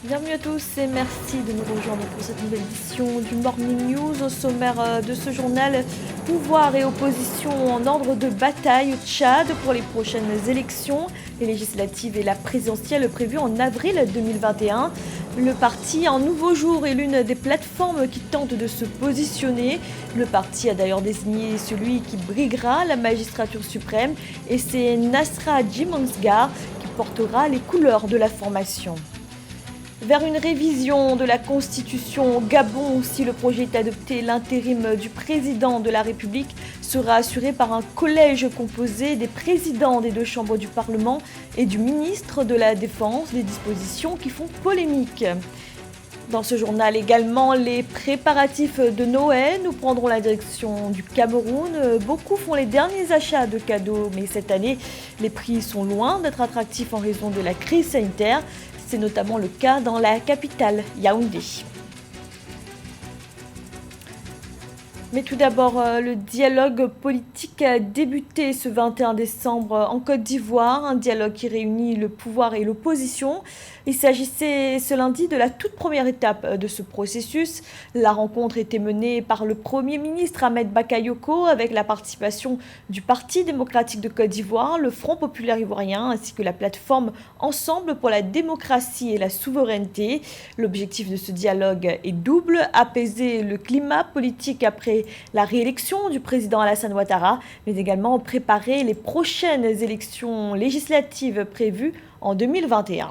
Bienvenue à tous et merci de nous rejoindre pour cette nouvelle édition du Morning News. Au sommaire de ce journal, pouvoir et opposition en ordre de bataille au Tchad pour les prochaines élections, les législatives et la présidentielle prévues en avril 2021. Le parti Un Nouveau Jour est l'une des plateformes qui tente de se positionner. Le parti a d'ailleurs désigné celui qui briguera la magistrature suprême et c'est Nasra Djimansgar qui portera les couleurs de la formation. Vers une révision de la Constitution au Gabon, si le projet est adopté, l'intérim du président de la République sera assuré par un collège composé des présidents des deux chambres du Parlement et du ministre de la Défense, des dispositions qui font polémique. Dans ce journal également, les préparatifs de Noël. Nous prendrons la direction du Cameroun. Beaucoup font les derniers achats de cadeaux, mais cette année, les prix sont loin d'être attractifs en raison de la crise sanitaire. C'est notamment le cas dans la capitale, Yaoundé. Mais tout d'abord, le dialogue politique a débuté ce 21 décembre en Côte d'Ivoire, un dialogue qui réunit le pouvoir et l'opposition. Il s'agissait ce lundi de la toute première étape de ce processus. La rencontre était menée par le Premier ministre Ahmed Bakayoko avec la participation du Parti démocratique de Côte d'Ivoire, le Front populaire ivoirien ainsi que la plateforme Ensemble pour la démocratie et la souveraineté. L'objectif de ce dialogue est double, apaiser le climat politique après la réélection du président Alassane Ouattara, mais également préparer les prochaines élections législatives prévues en 2021.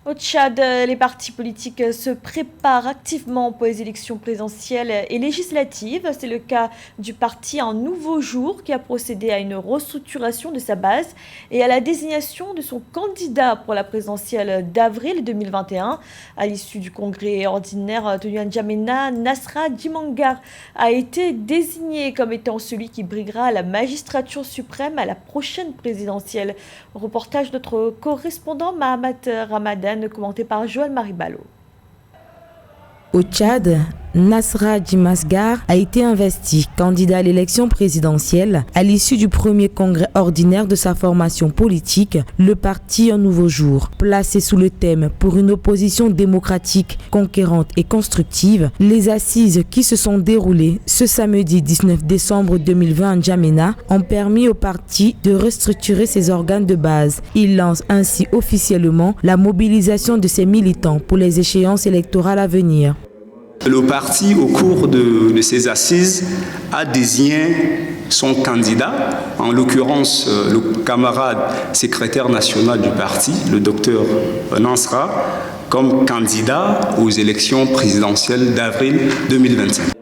Au Tchad, les partis politiques se préparent activement pour les élections présidentielles et législatives. C'est le cas du parti Un Nouveau Jour qui a procédé à une restructuration de sa base et à la désignation de son candidat pour la présidentielle d'avril 2021. À l'issue du congrès ordinaire tenu à N'Djamena, Nasra Djimansgar a été désigné comme étant celui qui briguera la magistrature suprême à la prochaine présidentielle. Reportage de notre correspondant Mahamat Ramadan, commenté par Joël Maribalo. Au Tchad, Nasra Djimansgar a été investi candidat à l'élection présidentielle à l'issue du premier congrès ordinaire de sa formation politique, le parti Un Nouveau Jour. Placé sous le thème « Pour une opposition démocratique, conquérante et constructive », les assises qui se sont déroulées ce samedi 19 décembre 2020 à N'Djamena ont permis au parti de restructurer ses organes de base. Il lance ainsi officiellement la mobilisation de ses militants pour les échéances électorales à venir. Le parti, au cours de ses assises, a désigné son candidat, en l'occurrence le camarade secrétaire national du parti, le docteur Nasra, comme candidat aux élections présidentielles d'avril 2025.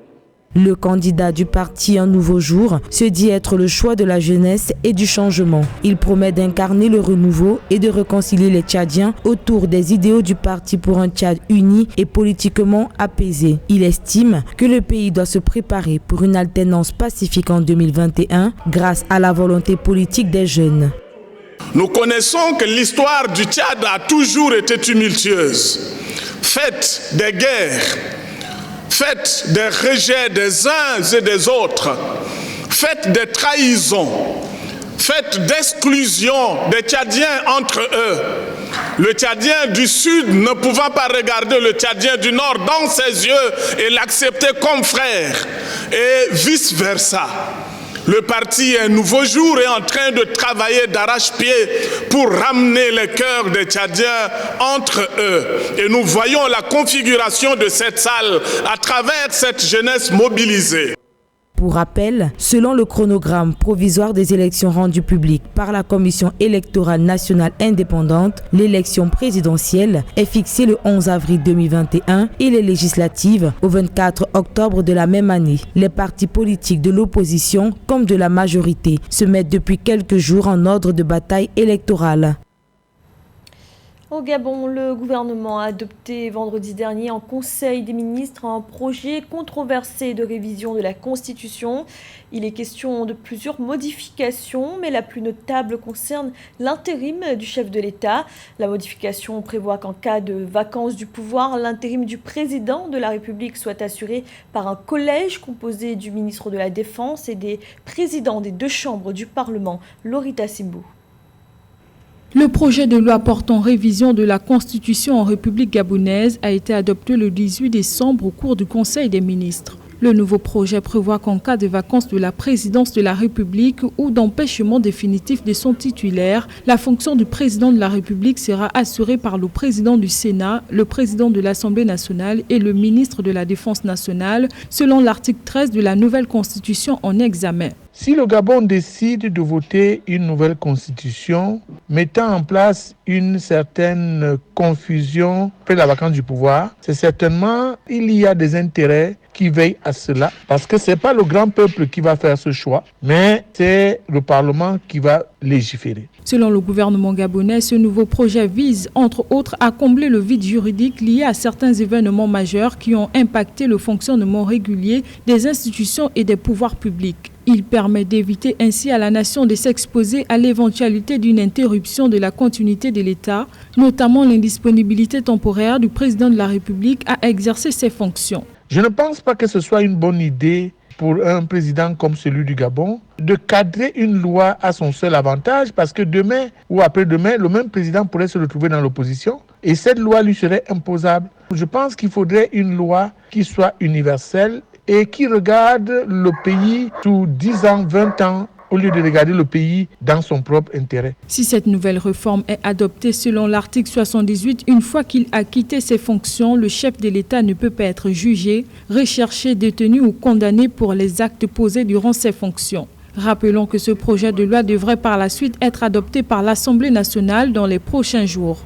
Le candidat du parti Un Nouveau Jour se dit être le choix de la jeunesse et du changement. Il promet d'incarner le renouveau et de réconcilier les Tchadiens autour des idéaux du parti pour un Tchad uni et politiquement apaisé. Il estime que le pays doit se préparer pour une alternance pacifique en 2021 grâce à la volonté politique des jeunes. Nous connaissons que l'histoire du Tchad a toujours été tumultueuse, faite des guerres, faite des rejets des uns et des autres, faite des trahisons, faite d'exclusion des Tchadiens entre eux. Le Tchadien du Sud ne pouvant pas regarder le Tchadien du Nord dans ses yeux et l'accepter comme frère, et vice-versa. Le parti Un Nouveau Jour est en train de travailler d'arrache-pied pour ramener les cœurs des Tchadiens entre eux. Et nous voyons la configuration de cette salle à travers cette jeunesse mobilisée. Pour rappel, selon le chronogramme provisoire des élections rendues publiques par la Commission électorale nationale indépendante, l'élection présidentielle est fixée le 11 avril 2021 et les législatives au 24 octobre de la même année. Les partis politiques de l'opposition comme de la majorité se mettent depuis quelques jours en ordre de bataille électorale. Au Gabon, le gouvernement a adopté vendredi dernier en Conseil des ministres un projet controversé de révision de la Constitution. Il est question de plusieurs modifications, mais la plus notable concerne l'intérim du chef de l'État. La modification prévoit qu'en cas de vacance du pouvoir, l'intérim du président de la République soit assuré par un collège composé du ministre de la Défense et des présidents des deux chambres du Parlement, Lorita Simbou. Le projet de loi portant révision de la Constitution en République gabonaise a été adopté le 18 décembre au cours du Conseil des ministres. Le nouveau projet prévoit qu'en cas de vacance de la présidence de la République ou d'empêchement définitif de son titulaire, la fonction du président de la République sera assurée par le président du Sénat, le président de l'Assemblée nationale et le ministre de la Défense nationale, selon l'article 13 de la nouvelle Constitution en examen. Si le Gabon décide de voter une nouvelle constitution mettant en place une certaine confusion après la vacance du pouvoir, c'est certainement il y a des intérêts qui veillent à cela parce que c'est pas le grand peuple qui va faire ce choix, mais c'est le Parlement qui va légiférer. Selon le gouvernement gabonais, ce nouveau projet vise, entre autres, à combler le vide juridique lié à certains événements majeurs qui ont impacté le fonctionnement régulier des institutions et des pouvoirs publics. Il permet d'éviter ainsi à la nation de s'exposer à l'éventualité d'une interruption de la continuité de l'État, notamment l'indisponibilité temporaire du président de la République à exercer ses fonctions. Je ne pense pas que ce soit une bonne idée pour un président comme celui du Gabon de cadrer une loi à son seul avantage parce que demain ou après-demain, le même président pourrait se retrouver dans l'opposition et cette loi lui serait imposable. Je pense qu'il faudrait une loi qui soit universelle et qui regarde le pays sous 10 ans, 20 ans, au lieu de regarder le pays dans son propre intérêt. Si cette nouvelle réforme est adoptée selon l'article 78, une fois qu'il a quitté ses fonctions, le chef de l'État ne peut pas être jugé, recherché, détenu ou condamné pour les actes posés durant ses fonctions. Rappelons que ce projet de loi devrait par la suite être adopté par l'Assemblée nationale dans les prochains jours.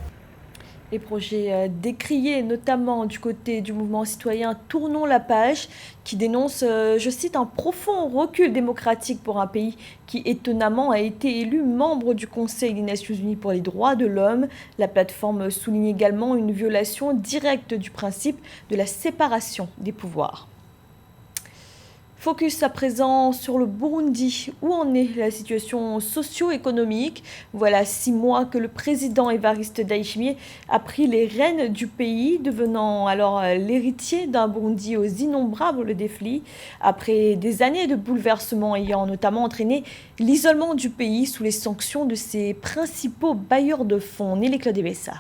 Les projets décriés, notamment du côté du mouvement citoyen Tournons la page, qui dénonce, je cite, un profond recul démocratique pour un pays qui étonnamment a été élu membre du Conseil des Nations Unies pour les droits de l'homme. La plateforme souligne également une violation directe du principe de la séparation des pouvoirs. Focus à présent sur le Burundi. Où en est la situation socio-économique? Voilà 6 mois que le président Évariste Ndayishimiye a pris les rênes du pays, devenant alors l'héritier d'un Burundi aux innombrables défis, après des années de bouleversements ayant notamment entraîné l'isolement du pays sous les sanctions de ses principaux bailleurs de fonds. Nelly Claude Bessa.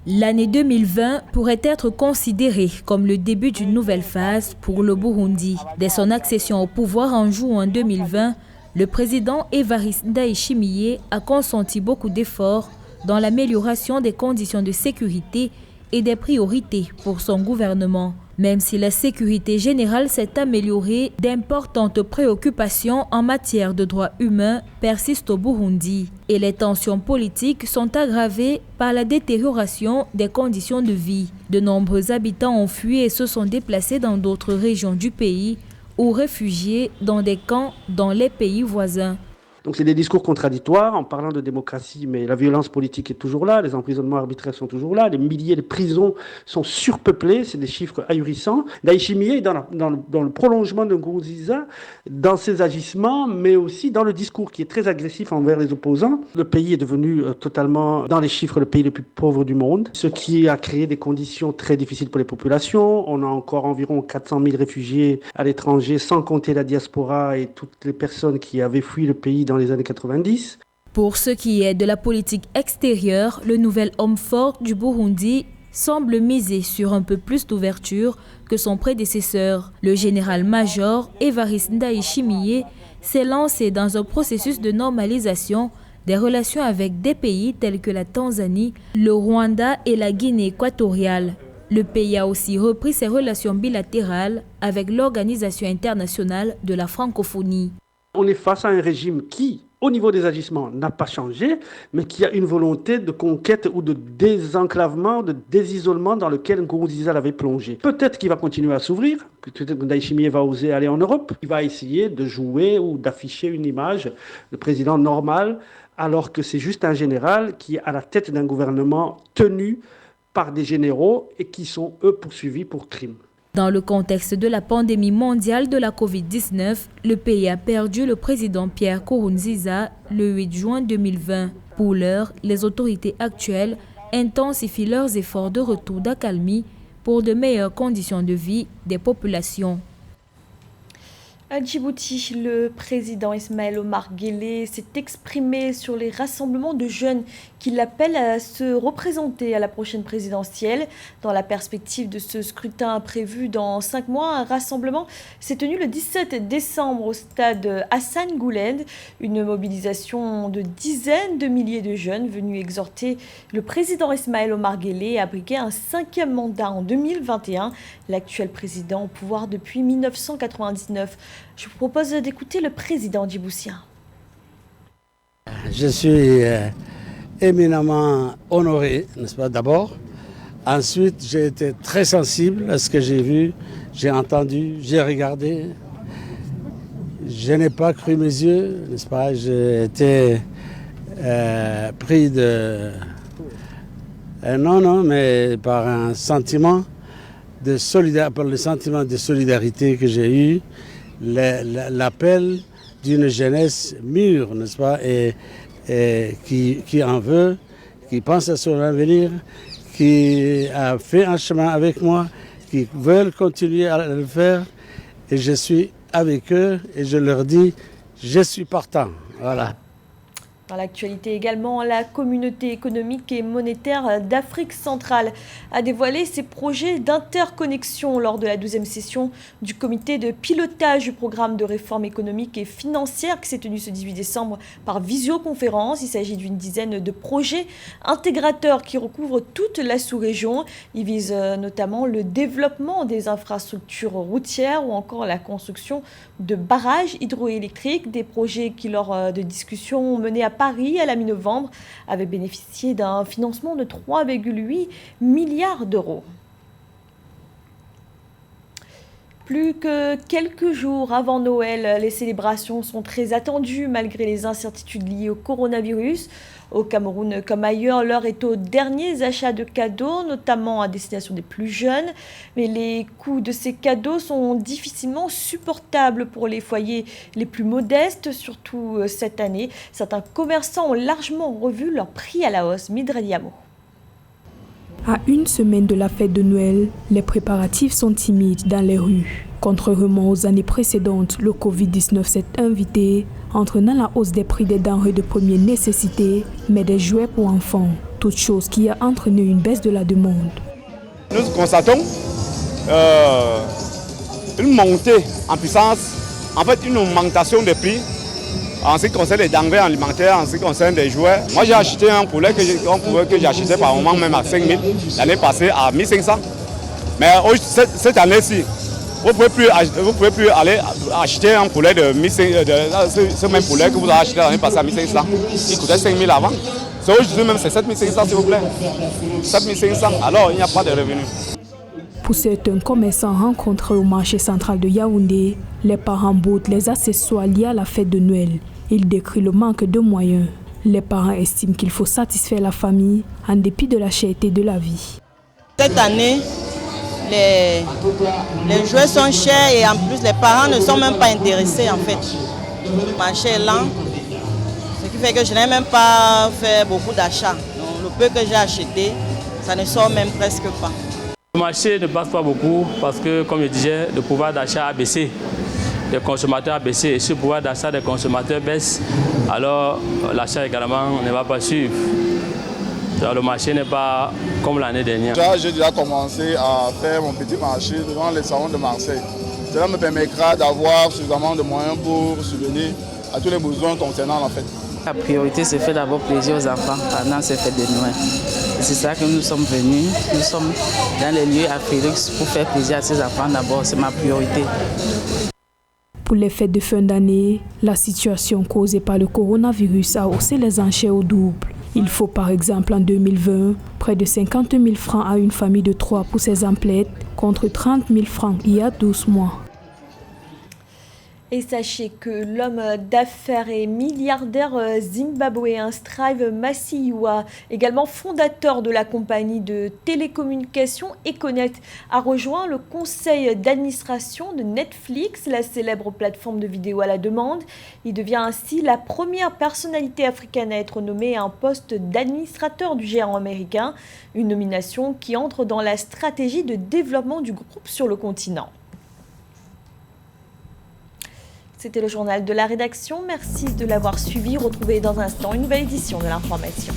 L'année 2020 pourrait être considérée comme le début d'une nouvelle phase pour le Burundi. Dès son accession au pouvoir en juin 2020, le président Évariste Ndayishimiye a consenti beaucoup d'efforts dans l'amélioration des conditions de sécurité et des priorités pour son gouvernement. Même si la sécurité générale s'est améliorée, d'importantes préoccupations en matière de droits humains persistent au Burundi et les tensions politiques sont aggravées par la détérioration des conditions de vie. De nombreux habitants ont fui et se sont déplacés dans d'autres régions du pays ou réfugiés dans des camps dans les pays voisins. Donc c'est des discours contradictoires en parlant de démocratie, mais la violence politique est toujours là, les emprisonnements arbitraires sont toujours là, les milliers de prisons sont surpeuplées, c'est des chiffres ahurissants. Ndayishimiye est dans le prolongement de Nkurunziza, dans ses agissements, mais aussi dans le discours qui est très agressif envers les opposants. Le pays est devenu totalement, dans les chiffres, le pays le plus pauvre du monde, ce qui a créé des conditions très difficiles pour les populations. On a encore environ 400 000 réfugiés à l'étranger, sans compter la diaspora et toutes les personnes qui avaient fui le pays dans les années 90. Pour ce qui est de la politique extérieure, le nouvel homme fort du Burundi semble miser sur un peu plus d'ouverture que son prédécesseur. Le général-major Évariste Ndayishimiye s'est lancé dans un processus de normalisation des relations avec des pays tels que la Tanzanie, le Rwanda et la Guinée équatoriale. Le pays a aussi repris ses relations bilatérales avec l'Organisation internationale de la francophonie. On est face à un régime qui, au niveau des agissements, n'a pas changé, mais qui a une volonté de conquête ou de désenclavement, de désisolement dans lequel Nkurunziza l'avait plongé. Peut-être qu'il va continuer à s'ouvrir, peut-être que Ndayishimiye va oser aller en Europe, il va essayer de jouer ou d'afficher une image de président normal, alors que c'est juste un général qui est à la tête d'un gouvernement tenu par des généraux et qui sont, eux, poursuivis pour crimes. Dans le contexte de la pandémie mondiale de la Covid-19, le pays a perdu le président Pierre Nkurunziza le 8 juin 2020. Pour l'heure, les autorités actuelles intensifient leurs efforts de retour d'accalmie pour de meilleures conditions de vie des populations. À Djibouti, le président Ismaël Omar Guelleh s'est exprimé sur les rassemblements de jeunes qu'il appelle à se représenter à la prochaine présidentielle. Dans la perspective de ce scrutin prévu dans 5 mois, un rassemblement s'est tenu le 17 décembre au stade Hassan Gouled. Une mobilisation de dizaines de milliers de jeunes venus exhorter le président Ismaël Omar Guelleh à briguer un 5e mandat en 2021. L'actuel président au pouvoir depuis 1999. Je vous propose d'écouter le président djiboutien. Je suis éminemment honoré, n'est-ce pas, d'abord. Ensuite, j'ai été très sensible à ce que j'ai vu, j'ai entendu, j'ai regardé. Je n'ai pas cru mes yeux, n'est-ce pas. J'ai été pris de... mais par un sentiment de solidarité que j'ai eu, l'appel d'une jeunesse mûre, n'est-ce pas, et qui en veut, qui pense à son avenir, qui a fait un chemin avec moi, qui veulent continuer à le faire. Et je suis avec eux et je leur dis, je suis partant. Voilà. Dans l'actualité également, la communauté économique et monétaire d'Afrique centrale a dévoilé ses projets d'interconnexion lors de la 12e session du comité de pilotage du programme de réforme économique et financière qui s'est tenu ce 18 décembre par visioconférence. Il s'agit d'une dizaine de projets intégrateurs qui recouvrent toute la sous-région. Ils visent notamment le développement des infrastructures routières ou encore la construction de barrages hydroélectriques, des projets qui, lors de discussions menées à Paris à la mi-novembre, avaient bénéficié d'un financement de 3,8 milliards d'euros. Plus que quelques jours avant Noël, les célébrations sont très attendues malgré les incertitudes liées au coronavirus. Au Cameroun comme ailleurs, l'heure est aux derniers achats de cadeaux, notamment à destination des plus jeunes. Mais les coûts de ces cadeaux sont difficilement supportables pour les foyers les plus modestes, surtout cette année. Certains commerçants ont largement revu leur prix à la hausse. Midra Diamo. À une semaine de la fête de Noël, les préparatifs sont timides dans les rues. Contrairement aux années précédentes, le Covid-19 s'est invité, entraînant la hausse des prix des denrées de première nécessité, mais des jouets pour enfants, toute chose qui a entraîné une baisse de la demande. Nous constatons une montée en puissance, en fait une augmentation des prix en ce qui concerne les denrées alimentaires, en ce qui concerne les jouets. Moi j'ai acheté un poulet que j'ai acheté par moment même à 5 000, l'année passée à 1 500. Mais cette année-ci, vous ne pouvez plus aller acheter un poulet de 1 500, ce même poulet que vous avez acheté l'année passée à 1 500, qui coûtait 5 000 avant. Aujourd'hui même c'est 7 500 s'il vous plaît. 7 500, alors il n'y a pas de revenus. Pour certains commerçants rencontrés au marché central de Yaoundé, les parents boudent les accessoires liés à la fête de Noël. Ils décrivent le manque de moyens. Les parents estiment qu'il faut satisfaire la famille en dépit de la cherté de la vie. Cette année, les jouets sont chers et en plus les parents ne sont même pas intéressés en fait. Le marché est lent, ce qui fait que je n'ai même pas fait beaucoup d'achats. Le peu que j'ai acheté, ça ne sort même presque pas. Le marché ne passe pas beaucoup parce que, comme je disais, le pouvoir d'achat a baissé. Les consommateurs a baissé et si le pouvoir d'achat des consommateurs baisse, alors l'achat également ne va pas suivre. Alors, le marché n'est pas comme l'année dernière. J'ai déjà commencé à faire mon petit marché devant les salons de Marseille. Cela me permettra d'avoir suffisamment de moyens pour subvenir à tous les besoins concernant la fête. La priorité, c'est faire d'abord plaisir aux enfants pendant ces fêtes de Noël. C'est ça que nous sommes venus. Nous sommes dans les lieux à Félix pour faire plaisir à ces enfants d'abord. C'est ma priorité. Pour les fêtes de fin d'année, la situation causée par le coronavirus a haussé les enchères au double. Il faut par exemple en 2020 près de 50 000 francs à une famille de 3 pour ses emplettes contre 30 000 francs il y a 12 mois. Et sachez que l'homme d'affaires et milliardaire zimbabwéen Strive Masiyiwa, également fondateur de la compagnie de télécommunications Econet, a rejoint le conseil d'administration de Netflix, la célèbre plateforme de vidéo à la demande. Il devient ainsi la première personnalité africaine à être nommée à un poste d'administrateur du géant américain, une nomination qui entre dans la stratégie de développement du groupe sur le continent. C'était le journal de la rédaction. Merci de l'avoir suivi. Retrouvez dans un instant une nouvelle édition de l'information.